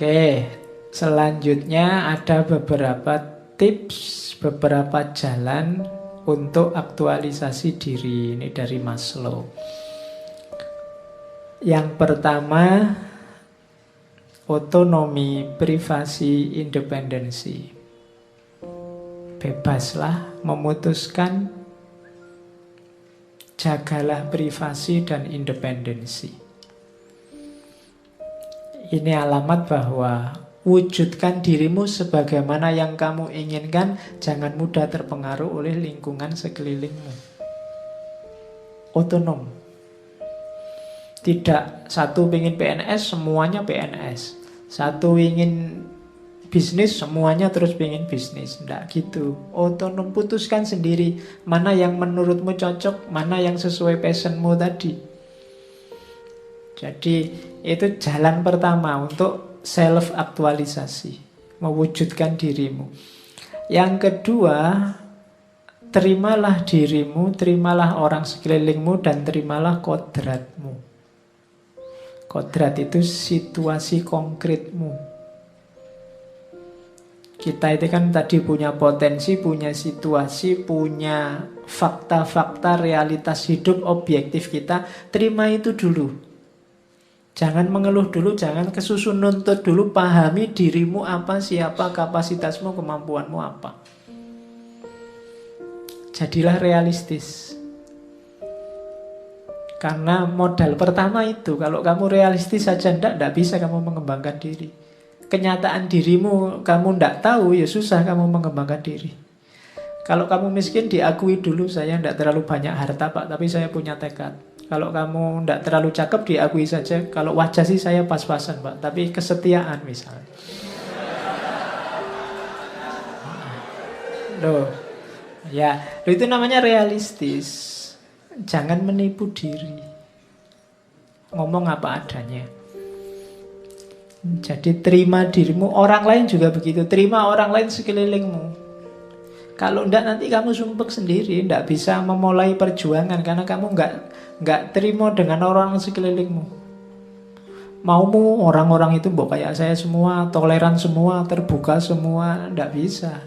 Oke, selanjutnya ada beberapa tips, beberapa jalan untuk aktualisasi diri. Ini dari Maslow. Yang pertama, otonomi, privasi, independensi. Bebaslah memutuskan, jagalah privasi dan independensi. Ini alamat bahwa wujudkan dirimu sebagaimana yang kamu inginkan, jangan mudah terpengaruh oleh lingkungan sekelilingmu. Otonom. Tidak satu ingin PNS, semuanya PNS. Satu ingin bisnis, semuanya terus ingin bisnis. Tidak gitu. Otonom, putuskan sendiri mana yang menurutmu cocok, mana yang sesuai passionmu tadi. Jadi itu jalan pertama untuk self-aktualisasi, mewujudkan dirimu. Yang kedua, terimalah dirimu, terimalah orang sekelilingmu, dan terimalah kodratmu. Kodrat itu situasi konkretmu. Kita itu kan tadi punya potensi, punya situasi, punya fakta-fakta realitas hidup objektif kita. Terima itu dulu. Jangan mengeluh dulu, jangan kesusun nuntut dulu. Pahami dirimu apa, siapa, kapasitasmu, kemampuanmu apa. Jadilah realistis. Karena modal pertama itu, kalau kamu realistis saja tidak bisa kamu mengembangkan diri. Kenyataan dirimu kamu tidak tahu, ya susah kamu mengembangkan diri. Kalau kamu miskin, diakui dulu, saya tidak terlalu banyak harta Pak, tapi saya punya tekad. Kalau kamu tidak terlalu cakep, diakui saja. Kalau wajah sih saya pas-pasan Pak, tapi kesetiaan misalnya. Loh, ya, itu namanya realistis. Jangan menipu diri. Ngomong apa adanya. Jadi terima dirimu. Orang lain juga begitu. Terima orang lain sekelilingmu. Kalau enggak nanti kamu sumpek sendiri, enggak bisa memulai perjuangan karena kamu enggak terima dengan orang sekelilingmu. Maumu orang-orang itu mbok kayak saya semua, toleran semua, terbuka semua, enggak bisa.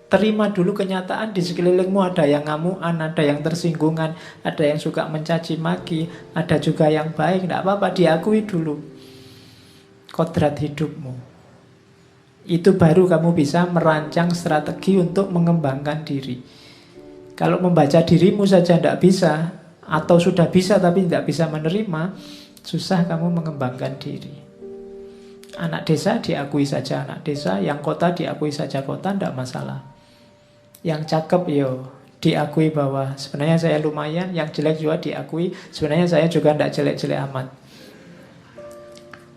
Terima dulu kenyataan di sekelilingmu ada yang ngamuan, ada yang tersinggungan, ada yang suka mencaci maki, ada juga yang baik, enggak apa-apa, diakui dulu kodrat hidupmu. Itu baru kamu bisa merancang strategi untuk mengembangkan diri. Kalau membaca dirimu saja tidak bisa, atau sudah bisa tapi tidak bisa menerima, susah kamu mengembangkan diri. Anak desa diakui saja anak desa, yang kota diakui saja kota, tidak masalah. Yang cakep diakui bahwa sebenarnya saya lumayan, yang jelek juga diakui, sebenarnya saya juga tidak jelek-jelek amat.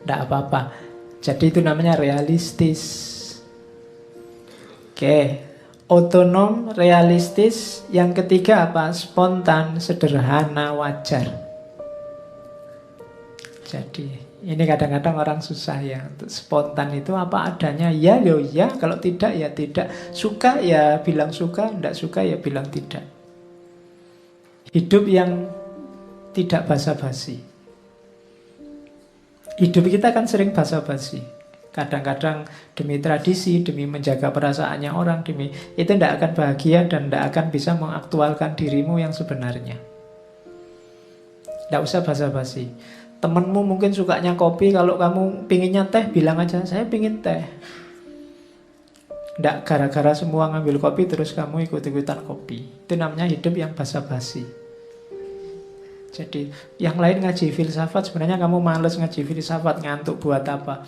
Tidak apa-apa. Jadi itu namanya realistis. Oke, otonom, realistis. Yang ketiga apa? Spontan, sederhana, wajar. Jadi ini kadang-kadang orang susah ya. Untuk spontan itu apa adanya. Ya, ya. Kalau tidak, ya tidak. Suka, ya bilang suka. Tidak suka, ya bilang tidak. Hidup yang tidak basa-basi. Hidup kita kan sering basa-basi. Kadang-kadang demi tradisi, demi menjaga perasaannya orang, demi itu tidak akan bahagia dan tidak akan bisa mengaktualkan dirimu yang sebenarnya. Tidak usah basa-basi. Temenmu mungkin sukanya kopi, kalau kamu pinginnya teh, bilang aja, saya pingin teh. Tidak gara-gara semua ngambil kopi, terus kamu ikut-ikutan kopi. Itu namanya hidup yang basa-basi. Jadi yang lain ngaji filsafat, sebenarnya kamu males ngaji filsafat, ngantuk buat apa.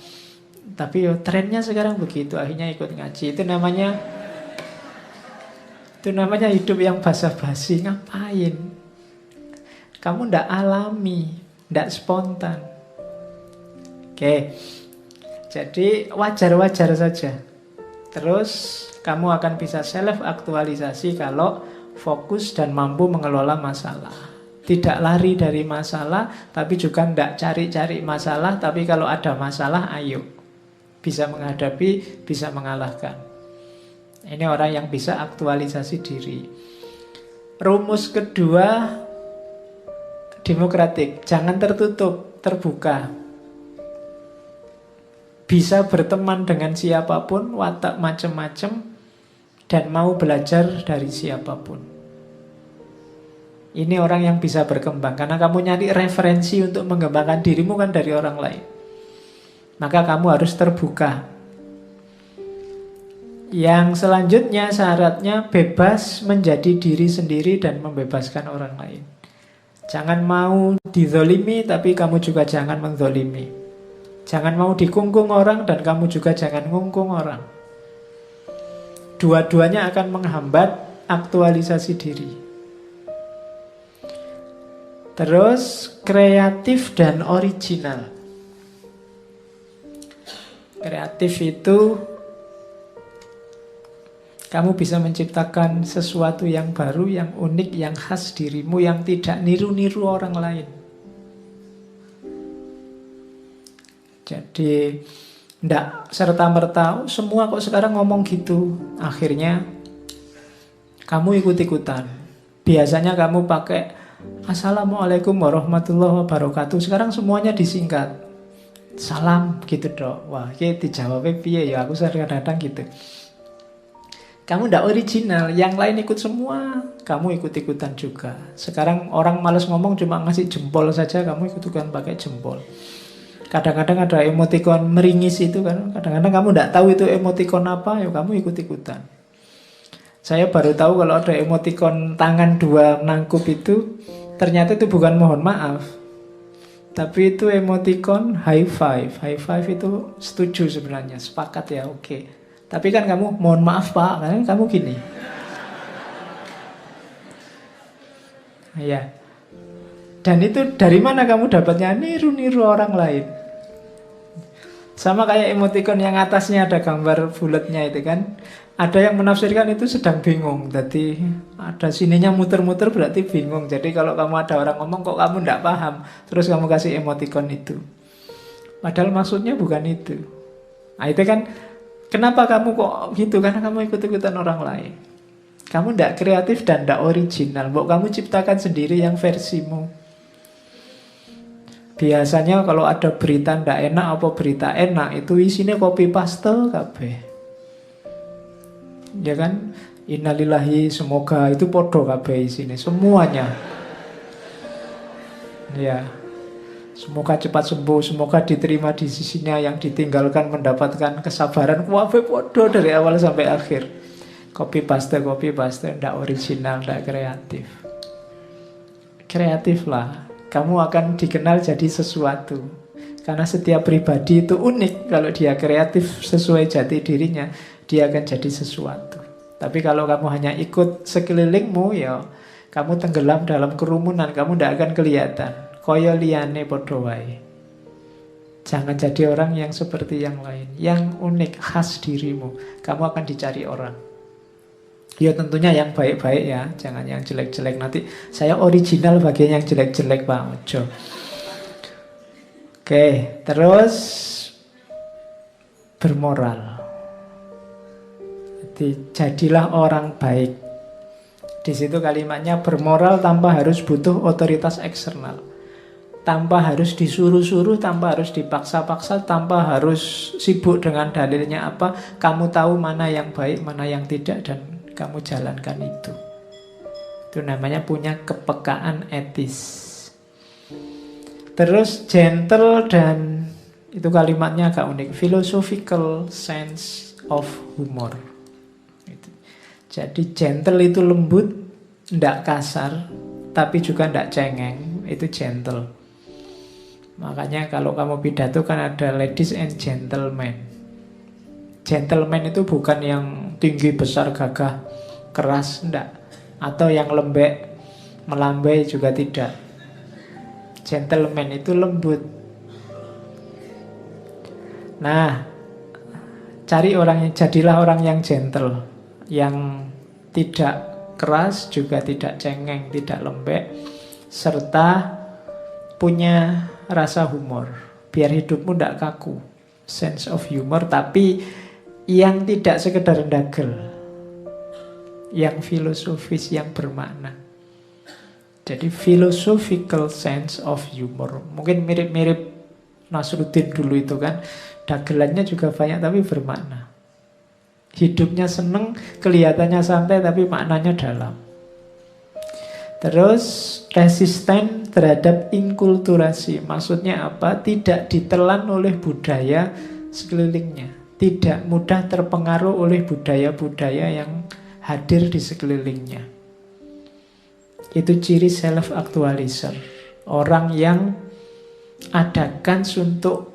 Tapi trennya sekarang begitu, akhirnya ikut ngaji. Itu namanya hidup yang basa-basi. Ngapain? Kamu ndak alami, ndak spontan. Oke. Jadi wajar-wajar saja. Terus kamu akan bisa self-aktualisasi kalau fokus dan mampu mengelola masalah. Tidak lari dari masalah, tapi juga tidak cari-cari masalah. Tapi kalau ada masalah, ayo. Bisa menghadapi, bisa mengalahkan. Ini orang yang bisa aktualisasi diri. Rumus kedua, demokratik. Jangan tertutup, terbuka. bisa berteman dengan siapapun, watak macam-macam, dan mau belajar dari siapapun. Ini orang yang bisa berkembang, karena kamu nyari referensi untuk mengembangkan dirimu kan dari orang lain. Maka kamu harus terbuka. Yang selanjutnya syaratnya bebas menjadi diri sendiri dan membebaskan orang lain. Jangan mau dizolimi, tapi kamu juga jangan menzolimi. Jangan mau dikungkung orang, dan kamu juga jangan ngungkung orang. Dua-duanya akan menghambat aktualisasi diri. Terus kreatif dan original. Kreatif itu kamu bisa menciptakan sesuatu yang baru, yang unik, yang khas dirimu, yang tidak niru-niru orang lain. Jadi ndak serta-merta semua kok sekarang ngomong gitu. Akhirnya kamu ikut-ikutan. Biasanya kamu pakai Assalamualaikum warahmatullahi wabarakatuh. Sekarang semuanya disingkat. Salam gitu dok. Wah, ini dijawabnya piye ya, aku kadang-kadang gitu. Kamu ndak original, yang lain ikut semua, kamu ikut-ikutan juga. Sekarang orang malas ngomong, cuma ngasih jempol saja, kamu ikut-ikutan pakai jempol. Kadang-kadang ada emotikon meringis itu kan. Kadang-kadang kamu ndak tahu itu emotikon apa, ya kamu ikut-ikutan. Saya baru tahu kalau ada emotikon tangan dua nangkup itu, ternyata itu bukan mohon maaf, tapi itu emotikon high five. High five itu setuju sebenarnya, sepakat ya, oke. Tapi kan kamu mohon maaf pak, kan kamu gini. Ya. Dan itu dari mana kamu dapatnya? Niru-niru orang lain. Sama kayak emotikon yang atasnya ada gambar bulatnya itu kan. Ada yang menafsirkan itu sedang bingung. Jadi ada sininya muter-muter berarti bingung. Jadi kalau kamu ada orang ngomong kok kamu tidak paham, terus kamu kasih emotikon itu. Padahal maksudnya bukan itu. Nah itu kan, kenapa kamu kok gitu? Karena kamu ikut-ikutan orang lain. Kamu tidak kreatif dan tidak original. Kamu ciptakan sendiri yang versimu. Biasanya kalau ada berita tidak enak apa berita enak, itu isinya copy paste kabeh. Ya kan, innalillahi, semoga itu podo kabeh isine semuanya. Ya, semoga cepat sembuh, semoga diterima di sisinya, yang ditinggalkan mendapatkan kesabaran. Kabeh podo dari awal sampai akhir. Copy paste, ndak original, ndak kreatif. Kreatif lah, kamu akan dikenal jadi sesuatu. Karena setiap pribadi itu unik. Kalau dia kreatif sesuai jati dirinya, dia akan jadi sesuatu. Tapi kalau kamu hanya ikut sekelilingmu, ya kamu tenggelam dalam kerumunan, kamu tidak akan kelihatan. Koyo liyane padha wae. Jangan jadi orang yang seperti yang lain, yang unik, khas dirimu. Kamu akan dicari orang. Ya tentunya yang baik-baik ya, jangan yang jelek-jelek. Nanti saya original bagian yang jelek-jelek Pak Ojo. Oke, terus bermoral. Jadi jadilah orang baik. Di situ kalimatnya bermoral tanpa harus butuh otoritas eksternal, tanpa harus disuruh-suruh, tanpa harus dipaksa-paksa, tanpa harus sibuk dengan dalilnya apa. Kamu tahu mana yang baik, mana yang tidak, dan kamu jalankan itu. Itu namanya punya kepekaan etis. Terus gentle, dan itu kalimatnya agak unik, philosophical sense of humor. Jadi gentle itu lembut, ndak kasar, tapi juga ndak cengeng. Itu gentle. Makanya kalau kamu pidato kan ada ladies and gentlemen. Gentleman itu bukan yang tinggi, besar, gagah, keras, ndak. Atau yang lembek, melambai juga tidak. Gentleman itu lembut. Nah, jadilah orang yang gentle, yang tidak keras, juga tidak cengeng, tidak lembek, serta punya rasa humor. Biar hidupmu tidak kaku. Sense of humor, tapi yang tidak sekedar ndagel, yang filosofis, yang bermakna. Jadi philosophical sense of humor. Mungkin mirip-mirip Nasruddin dulu itu kan, dagelannya juga banyak tapi bermakna. Hidupnya seneng, kelihatannya santai tapi maknanya dalam. Terus resisten terhadap inkulturasi. Maksudnya apa? Tidak ditelan oleh budaya sekelilingnya. Tidak mudah terpengaruh oleh budaya-budaya yang hadir di sekelilingnya. Itu ciri self-actualism. Orang yang ada kans untuk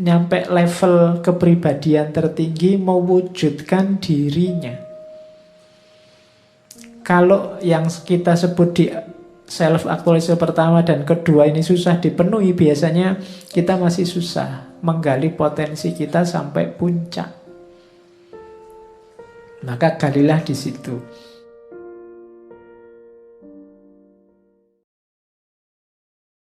nyampe level kepribadian tertinggi, mewujudkan dirinya. Kalau yang kita sebut di self-actualism pertama dan kedua ini susah dipenuhi, biasanya kita masih susah menggali potensi kita sampai puncak. Maka galilah di situ.